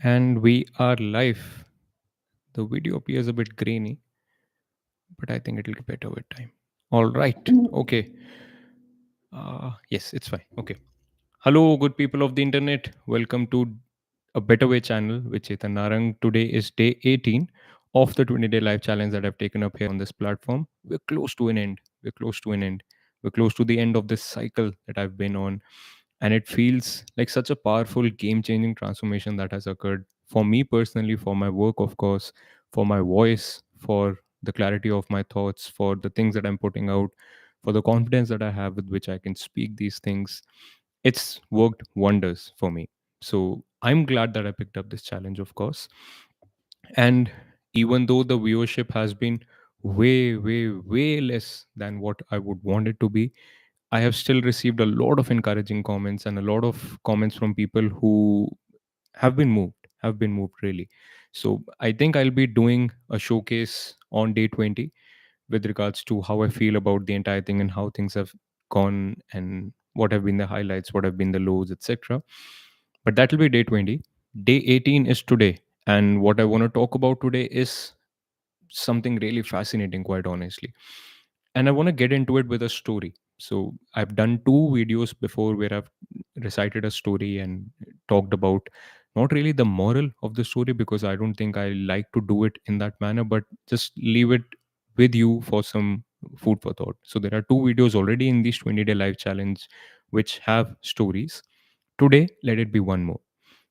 And we are live. The video appears a bit grainy, but I think it'll get better with time. All right. Okay. Yes, it's fine. Okay. Hello, good people of the internet. Welcome to a Better Way channel with Chetan Narang. Today is day 18 of the 20-day live challenge that I've taken up here on this platform. We're close to an end. We're close to an end. We're close to the end of this cycle that I've been on. And it feels like such a powerful, game changing transformation that has occurred for me personally, for my work, of course, for my voice, for the clarity of my thoughts, for the things that I'm putting out, for the confidence that I have with which I can speak these things. It's worked wonders for me. So I'm glad that I picked up this challenge, of course. And even though the viewership has been way, way, way less than what I would want it to be, I have still received a lot of encouraging comments and a lot of comments from people who have been moved really. So I think I'll be doing a showcase on day 20 with regards to how I feel about the entire thing and how things have gone and what have been the highlights, what have been the lows, etc. But that will be day 20. Day 18 is today. And what I want to talk about today is something really fascinating, quite honestly. And I want to get into it with a story. So I've done two videos before where I've recited a story and talked about not really the moral of the story, because I don't think I like to do it in that manner, but just leave it with you for some food for thought. So there are two videos already in this 20-day live challenge which have stories. Today, let it be one more.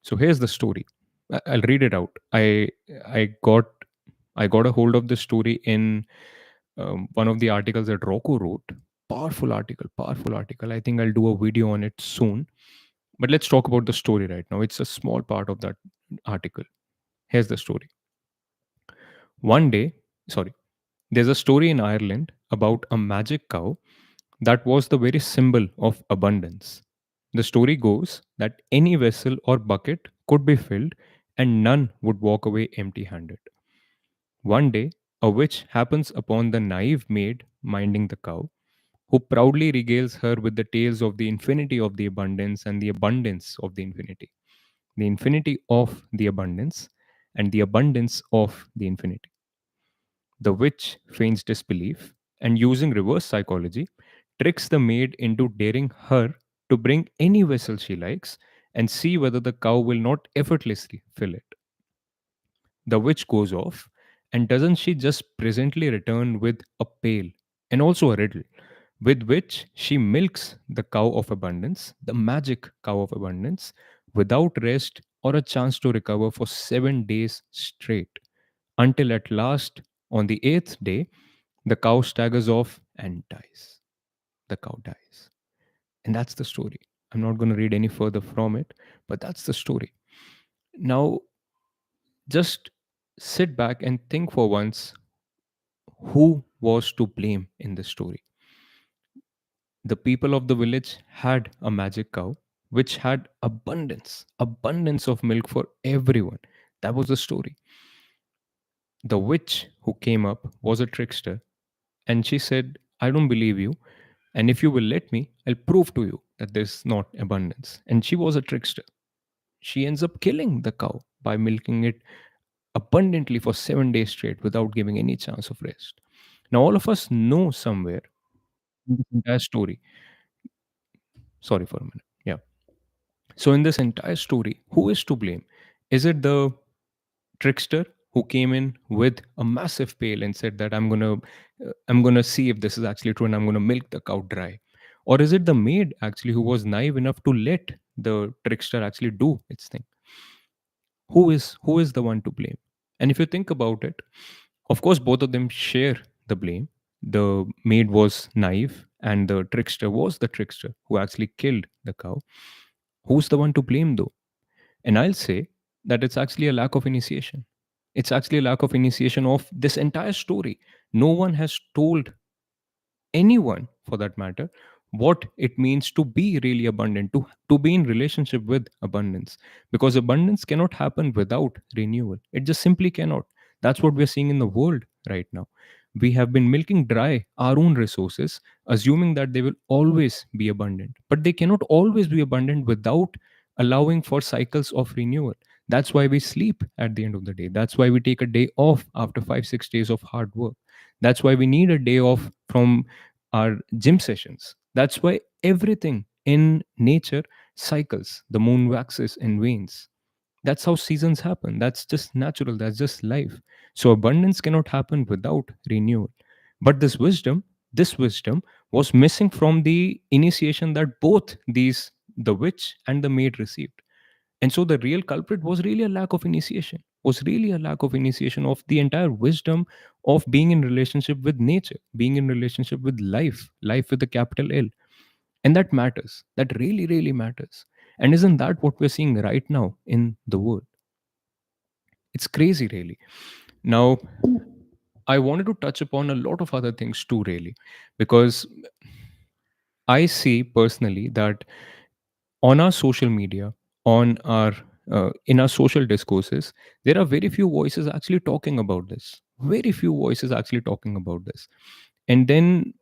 So here's the story. I'll read it out. I got I got a hold of this story in one of the articles that Rocco wrote. Powerful article, powerful article. I think I'll do a video on it soon. But let's talk about the story right now. It's a small part of that article. Here's the story. One day, sorry, there's a story in Ireland about a magic cow that was the very symbol of abundance. The story goes that any vessel or bucket could be filled and none would walk away empty handed. One day, a witch happens upon the naive maid minding the cow, who proudly regales her with the tales of the infinity of the abundance and the abundance of the infinity, the infinity of the abundance and the abundance of the infinity. The witch feigns disbelief and, using reverse psychology, tricks the maid into daring her to bring any vessel she likes and see whether the cow will not effortlessly fill it. The witch goes off, and doesn't she just presently return with a pail and also a riddle, with which she milks the cow of abundance, the magic cow of abundance, without rest or a chance to recover for 7 days straight, until at last, on the eighth day, the cow staggers off and dies. The cow dies. And that's the story. I'm not going to read any further from it, but that's the story. Now, just sit back and think for once, who was to blame in this story? The people of the village had a magic cow which had abundance of milk for everyone. That was the story. The witch who came up was a trickster, and she said, I don't believe you, and if you will let me, I'll prove to you that there's not abundance. And she was a trickster. She ends up killing the cow by milking it abundantly for 7 days straight without giving any chance of rest. Now, all of us know somewhere in this entire story. Sorry for a minute. Yeah. So, in this entire story, who is to blame? Is it the trickster who came in with a massive pail and said that I'm gonna see if this is actually true and I'm gonna milk the cow dry, or is it the maid actually who was naive enough to let the trickster actually do its thing? Who is the one to blame? And if you think about it, of course both of them share the blame. The maid was naive and the trickster was the trickster who actually killed the cow. Who's the one to blame though? And I'll say that it's actually a lack of initiation. It's actually a lack of initiation of this entire story. No one has told anyone, for that matter, what it means to be really abundant, to be in relationship with abundance. Because abundance cannot happen without renewal. It just simply cannot. That's what we're seeing in the world right now. We have been milking dry our own resources, assuming that they will always be abundant. But they cannot always be abundant without allowing for cycles of renewal. That's why we sleep at the end of the day. That's why we take a day off after 5 6 days of hard work. That's why we need a day off from our gym sessions. That's why everything in nature cycles. The moon waxes and wanes. That's how seasons happen. That's just natural. That's just life. So abundance cannot happen without renewal. But this wisdom was missing from the initiation that both these, the witch and the maid, received. And so the real culprit was really a lack of initiation, was really a lack of initiation of the entire wisdom of being in relationship with nature, being in relationship with life, life with a capital L. And that matters. That really, really matters. And isn't that what we're seeing right now in the world? It's crazy, really. Now, I wanted to touch upon a lot of other things too, really, because I see personally that on our social media, on our in our social discourses, there are very few voices actually talking about this. Very few voices actually talking about this. And then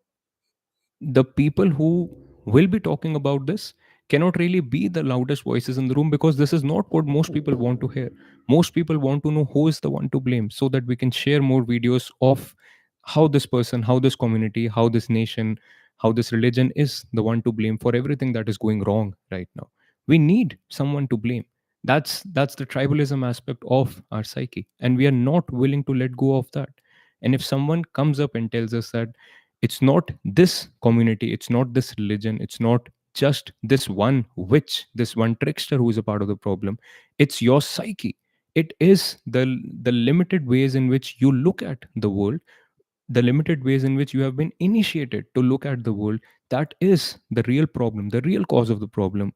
the people who will be talking about this cannot really be the loudest voices in the room, because this is not what most people want to hear. Most people want to know who is the one to blame, so that we can share more videos of how this person, how this community, how this nation, how this religion is the one to blame for everything that is going wrong right now. We need someone to blame. That's the tribalism aspect of our psyche, and we are not willing to let go of that. And if someone comes up and tells us that it's not this community, it's not this religion, it's not just this one witch, this one trickster who is a part of the problem, it's your psyche. It is the limited ways in which you look at the world, the limited ways in which you have been initiated to look at the world, that is the real problem, the real cause of the problem.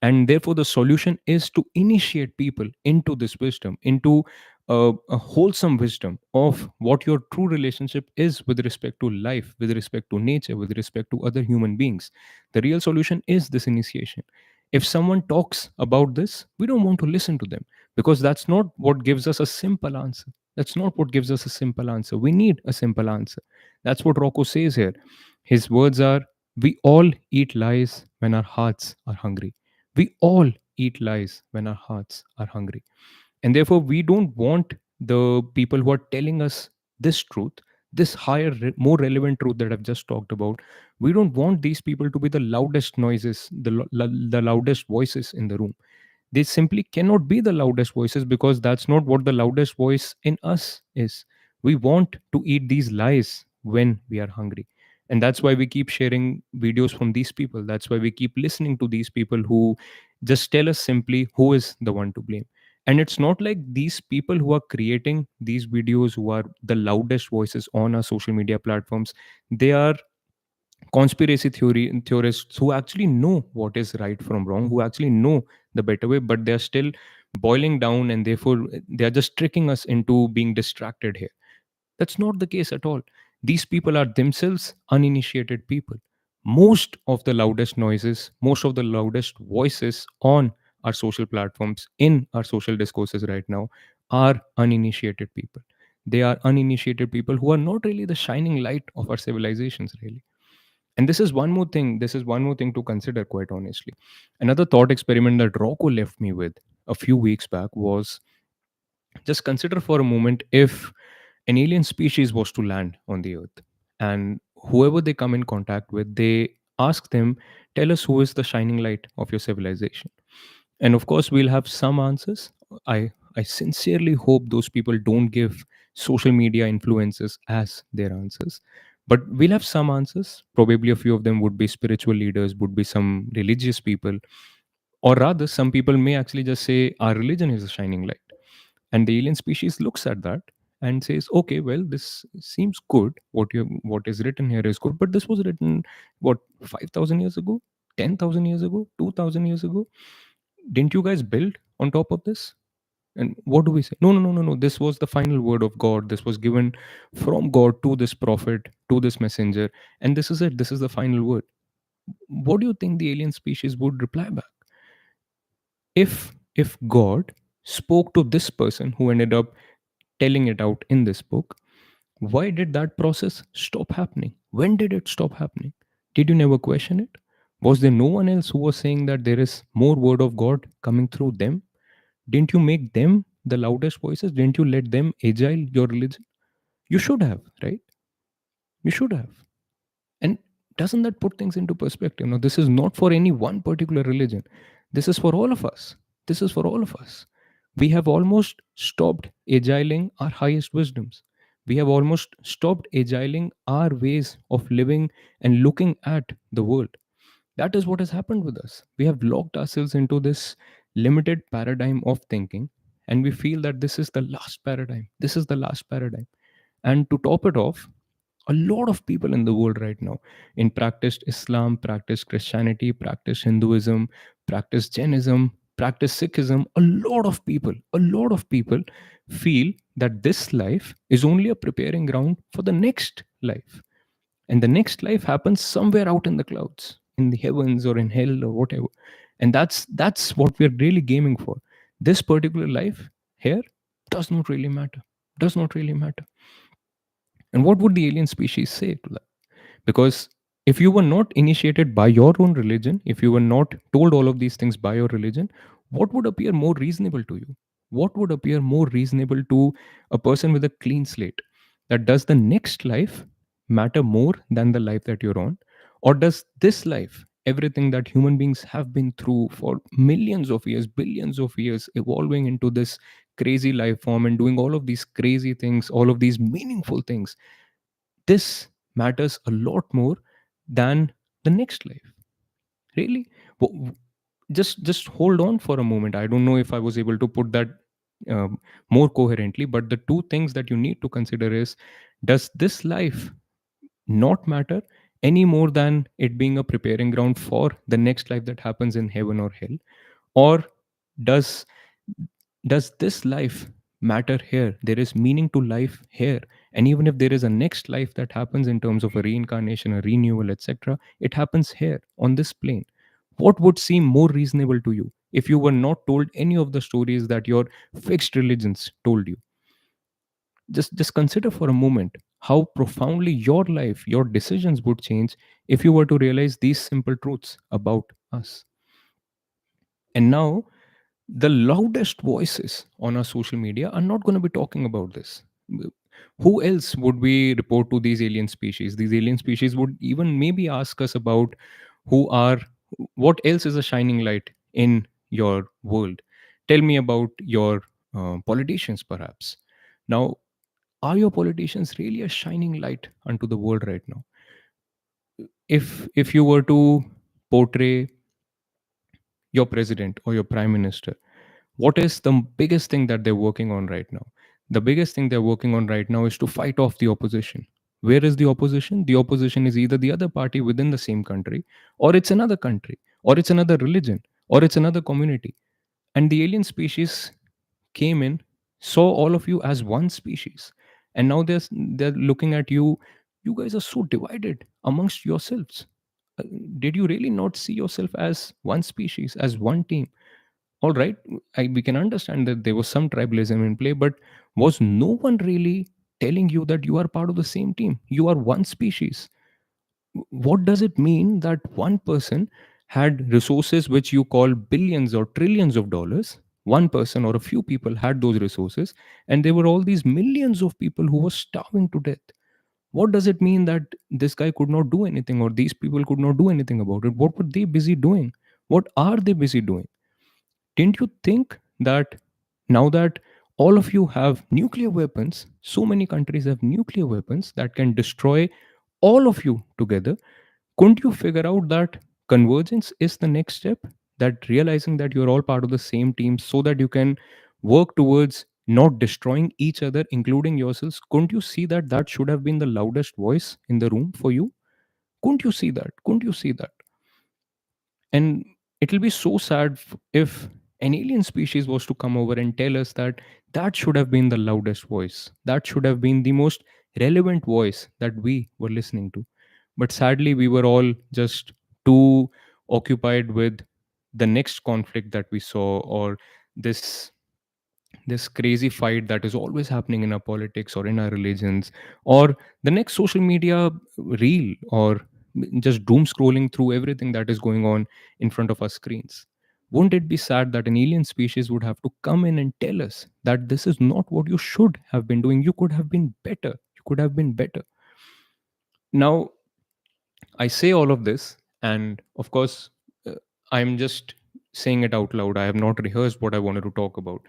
And therefore the solution is to initiate people into this wisdom, into a wholesome wisdom of what your true relationship is with respect to life, with respect to nature, with respect to other human beings. The real solution is this initiation. If someone talks about this, we don't want to listen to them, because that's not what gives us a simple answer. That's not what gives us a simple answer. We need a simple answer. That's what Rocco says here. His words are, we all eat lies when our hearts are hungry. We all eat lies when our hearts are hungry. And therefore, we don't want the people who are telling us this truth, this higher, more relevant truth that I've just talked about. We don't want these people to be the loudest noises, the loudest voices in the room. They simply cannot be the loudest voices, because that's not what the loudest voice in us is. We want to eat these lies when we are hungry. And that's why we keep sharing videos from these people. That's why we keep listening to these people who just tell us simply who is the one to blame. And it's not like these people who are creating these videos, who are the loudest voices on our social media platforms, they are conspiracy theorists who actually know what is right from wrong, who actually know the better way, but they're still boiling down, and therefore they're just tricking us into being distracted here. That's not the case at all. These people are themselves uninitiated people. Most of the loudest noises, most of the loudest voices on our social platforms, in our social discourses right now, are uninitiated people. They are uninitiated people who are not really the shining light of our civilizations, really. And this is one more thing to consider, quite honestly. Another thought experiment that Rocco left me with a few weeks back was, just consider for a moment if an alien species was to land on the earth, and whoever they come in contact with, they ask them, tell us who is the shining light of your civilization. And of course we'll have some answers. I sincerely hope those people don't give social media influencers as their answers, but we'll have some answers. Probably a few of them would be spiritual leaders, would be some religious people, or rather some people may actually just say our religion is a shining light. And the alien species looks at that and says, okay, well, this seems good, what is written here is good, but this was written, what, 5,000 years ago, 10,000 years ago, 2,000 years ago. Didn't you guys build on top of this? And what do we say? No, no, no, no, no, this was the final word of God. This was given from God to this prophet, to this messenger, and this is it. This is the final word. What do you think the alien species would reply back? If God spoke to this person who ended up telling it out in this book, why did that process stop happening? When did it stop happening? Did you never question it? Was there no one else who was saying that there is more word of God coming through them? Didn't you make them the loudest voices? Didn't you let them agile your religion? You should have, right? You should have. And doesn't that put things into perspective? Now, this is not for any one particular religion. This is for all of us. This is for all of us. We have almost stopped agiling our highest wisdoms. We have almost stopped agiling our ways of living and looking at the world. That is what has happened with us. We have locked ourselves into this limited paradigm of thinking, and we feel that this is the last paradigm. This is the last paradigm. And to top it off, a lot of people in the world right now in practiced Islam, practice Christianity, practice Hinduism, practice Jainism, practice Sikhism. A lot of people feel that this life is only a preparing ground for the next life, and the next life happens somewhere out in the clouds, in the heavens or in hell or whatever. And that's what we're really gaming for. This particular life here does not really matter. Does not really matter. And what would the alien species say to that? Because if you were not initiated by your own religion, if you were not told all of these things by your religion, what would appear more reasonable to you? What would appear more reasonable to a person with a clean slate? That does the next life matter more than the life that you're on? Or does this life, everything that human beings have been through for millions of years, billions of years, evolving into this crazy life form and doing all of these crazy things, all of these meaningful things, this matters a lot more than the next life? Really? W- just hold on for a moment. I don't know if I was able to put that more coherently, but the two things that you need to consider is, does this life not matter any more than it being a preparing ground for the next life that happens in heaven or hell? Or does does this life matter here? There is meaning to life here. And even if there is a next life that happens in terms of a reincarnation, a renewal, etc., it happens here on this plane. What would seem more reasonable to you if you were not told any of the stories that your fixed religions told you? Just consider for a moment how profoundly your life, your decisions would change if you were to realize these simple truths about us. And now the loudest voices on our social media are not going to be talking about this. Who else would we report to these alien species? These alien species would even maybe ask us about who are, what else is a shining light in your world? Tell me about your politicians, perhaps. Now, are your politicians really a shining light unto the world right now? If you were to portray your president or your prime minister, what is the biggest thing that they're working on right now? The biggest thing they're working on right now is to fight off the opposition. Where is the opposition? The opposition is either the other party within the same country, or it's another country, or it's another religion, or it's another community. And the alien species came in, saw all of you as one species, and now they're looking at you. You guys are so divided amongst yourselves. Uh, did you really not see yourself as one species, as one team? All right, we can understand that there was some tribalism in play, but was no one really telling you that you are part of the same team? You are one species. What does it mean that one person had resources which you call billions or trillions of dollars? One person or a few people had those resources, and there were all these millions of people who were starving to death. What does it mean that this guy could not do anything, or these people could not do anything about it? What were they busy doing? What are they busy doing? Didn't you think that now that all of you have nuclear weapons, so many countries have nuclear weapons that can destroy all of you together, couldn't you figure out that convergence is the next step? That realizing that you're all part of the same team so that you can work towards not destroying each other, including yourselves. Couldn't you see that that should have been the loudest voice in the room for you? Couldn't you see that? Couldn't you see that? And it'll be so sad if an alien species was to come over and tell us that that should have been the loudest voice. That should have been the most relevant voice that we were listening to. But sadly, we were all just too occupied with the next conflict that we saw, or this this crazy fight that is always happening in our politics or in our religions, or the next social media reel, or just doom scrolling through everything that is going on in front of our screens. Wouldn't it be sad that an alien species would have to come in and tell us that this is not what you should have been doing? You could have been better. You could have been better. Now, I say all of this, and of course, uh, I'm just saying it out loud. I have not rehearsed what I wanted to talk about.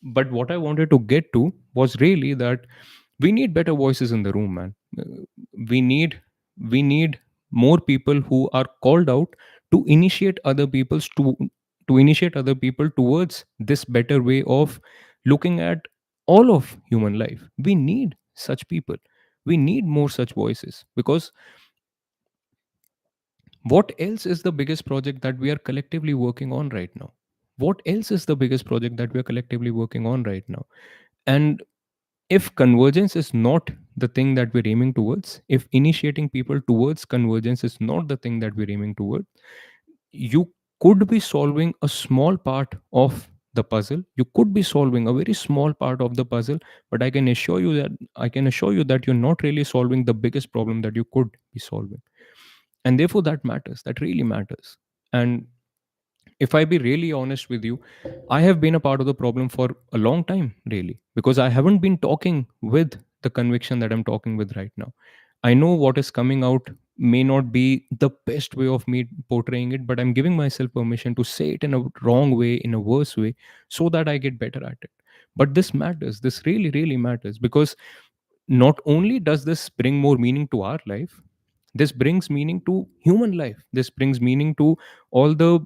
But what I wanted to get to was really that we need better voices in the room, man. We need we need more people who are called out to initiate other people towards this better way of looking at all of human life. We need such people. We need more such voices, because what else is the biggest project that we are collectively working on right now? What else is the biggest project that we are collectively working on right now? And if convergence is not the thing that we're aiming towards, if initiating people towards convergence is not the thing that we're aiming toward, you could be solving a small part of the puzzle. You could be solving a very small part of the puzzle, but I can assure you that you're not really solving the biggest problem that you could be solving. And therefore that matters. That really matters. And if I be really honest with you, I have been a part of the problem for a long time, really, because I haven't been talking with the conviction that I'm talking with right now. I know what is coming out may not be the best way of me portraying it, but I'm giving myself permission to say it in a wrong way, in a worse way, so that I get better at it. But this matters. This really, really matters, because not only does this bring more meaning to our life, this brings meaning to human life. This brings meaning to all the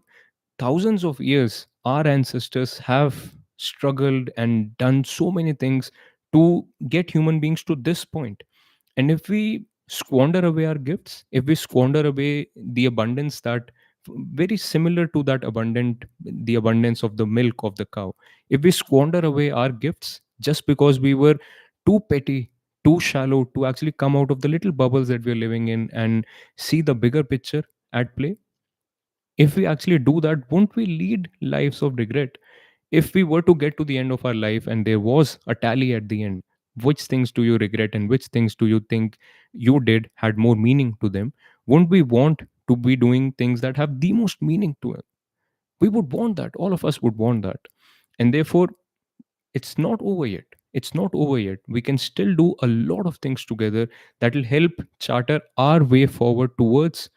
thousands of years our ancestors have struggled and done so many things to get human beings to this point. And if we squander away our gifts, if we squander away the abundance that very similar to that abundant the abundance of the milk of the cow, if we squander away our gifts just because we were too petty, too shallow to actually come out of the little bubbles that we're living in and see the bigger picture at play, if we actually do that, won't we lead lives of regret? If we were to get to the end of our life and there was a tally at the end, which things do you regret and which things do you think you did had more meaning to them? Won't we want to be doing things that have the most meaning to it? We would want that. All of us would want that. And therefore, it's not over yet. It's not over yet. We can still do a lot of things together that will help charter our way forward towards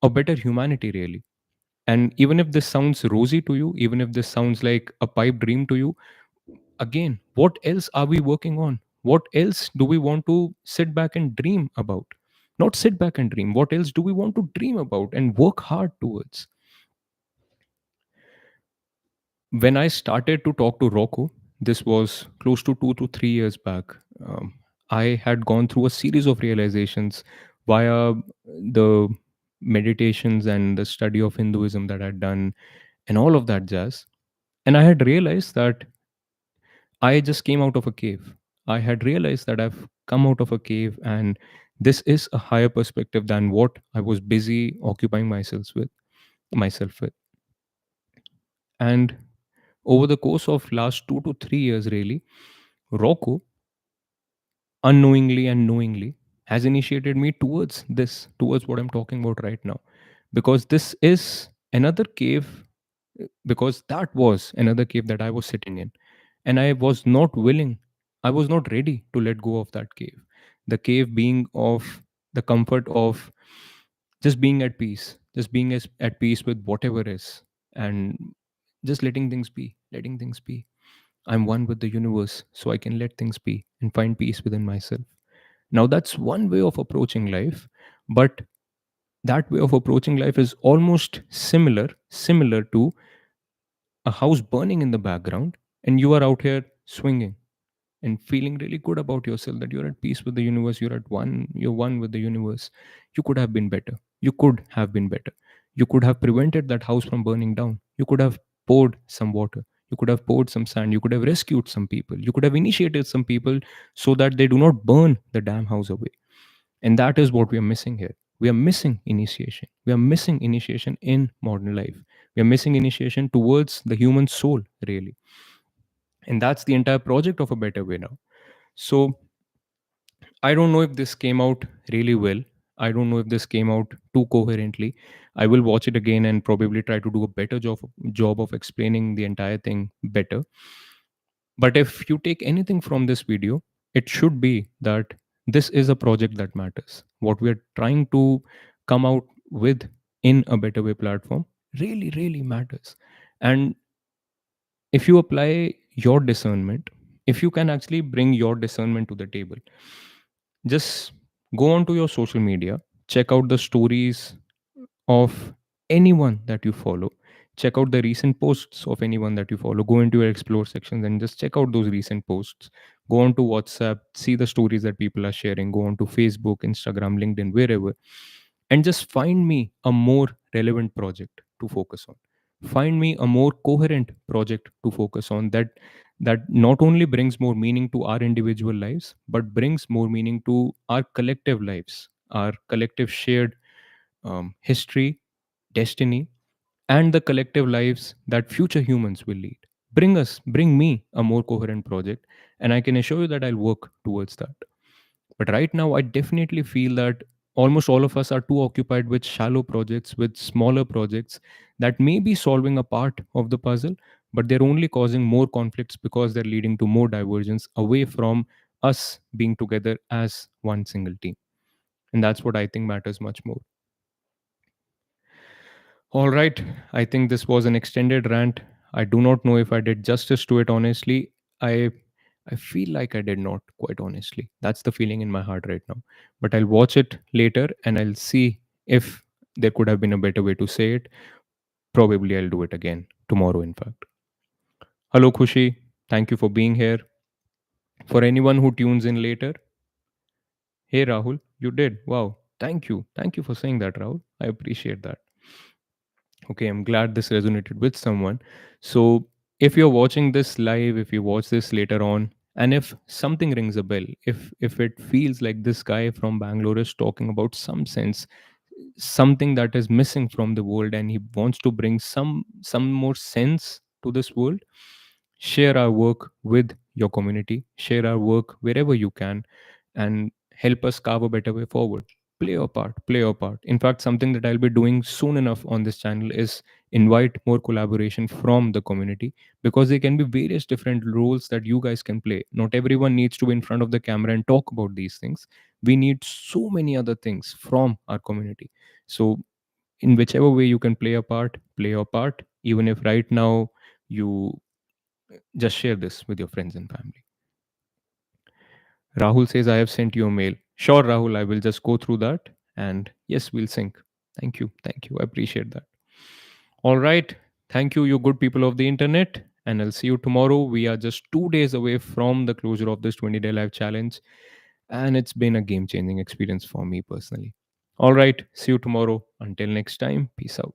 a better humanity, really. And even if this sounds rosy to you, even if this sounds like a pipe dream to you, again, what else are we working on? What else do we want to sit back and dream about? Not sit back and dream. What else do we want to dream about and work hard towards? When I started to talk to Rocco, this was close to 2 to 3 years back. Um, I had gone through a series of realizations via the meditations and the study of Hinduism that I'd done and all of that jazz. And I had realized that I just came out of a cave. I had realized that I've come out of a cave, and this is a higher perspective than what I was busy occupying myself with. And over the course of last 2 to 3 years, really, Rocco, unknowingly and knowingly, has initiated me towards this, towards what I'm talking about right now. Because this is another cave, because that was another cave that I was sitting in. And I was not willing, I was not ready to let go of that cave. The cave being of the comfort of just being at peace, just being at peace with whatever is, and just letting things be, letting things be. I'm one with the universe, so I can let things be and find peace within myself. Now, that's one way of approaching life, but that way of approaching life is almost similar to a house burning in the background, and you are out here swinging and feeling really good about yourself, that you're at peace with the universe, you're one with the universe. You could have been better. You could have been better. You could have prevented that house from burning down. You could have poured some water. You could have poured some sand. You could have rescued some people. You could have initiated some people so that they do not burn the damn house away. And that is what we are missing here. We are missing initiation. We are missing initiation in modern life. We are missing initiation towards the human soul, really. And that's the entire project of a better way now. So I don't know if this came out really well. I don't know if this came out too coherently, I will watch it again and probably try to do a better job of explaining the entire thing better. But if you take anything from this video, it should be that this is a project that matters. What we are trying to come out with in a better way platform really, really matters. And if you apply your discernment, if you can actually bring your discernment to the table, just go onto your social media, check out the stories of anyone that you follow, check out the recent posts of anyone that you follow, go into your explore sections and just check out those recent posts. Go on to WhatsApp, see the stories that people are sharing, go on to Facebook, Instagram, LinkedIn, wherever, and just find me a more relevant project to focus on. Find me a more coherent project to focus on, that not only brings more meaning to our individual lives but brings more meaning to our collective lives, our collective shared history, destiny, and the collective lives that future humans will lead. Bring me a more coherent project, and I can assure you that I'll work towards that. But right now, I definitely feel that almost all of us are too occupied with shallow projects, with smaller projects that may be solving a part of the puzzle, but they're only causing more conflicts because they're leading to more divergence away from us being together as one single team. And that's what I think matters much more. All right. I think this was an extended rant. I do not know if I did justice to it honestly. I I feel like I did not, quite honestly. That's the feeling in my heart right now. But I'll watch it later and I'll see if there could have been a better way to say it. Probably I'll do it again tomorrow, in fact. Hello, Khushi. Thank you for being here. For anyone who tunes in later, hey, Rahul, you did. Wow. Thank you. Thank you for saying that, Rahul. I appreciate that. Okay, I'm glad this resonated with someone. So, if you're watching this live, if you watch this later on, and if something rings a bell, if it feels like this guy from Bangalore is talking about some sense, something that is missing from the world, and he wants to bring some more sense to this world, share our work with your community, share our work wherever you can, and help us carve a better way forward. Play your part, play your part. In fact, something that I'll be doing soon enough on this channel is invite more collaboration from the community, because there can be various different roles that you guys can play. Not everyone needs to be in front of the camera and talk about these things. We need so many other things from our community. So in whichever way you can play a part, play your part, even if right now you just share this with your friends and family. Rahul says, I have sent you a mail. Sure, Rahul, I will just go through that. And yes, we'll sync. Thank you. Thank you. I appreciate that. All right. Thank you, you good people of the internet. And I'll see you tomorrow. We are just 2 days away from the closure of this 20-day live challenge. And it's been a game changing experience for me personally. All right. See you tomorrow. Until next time, peace out.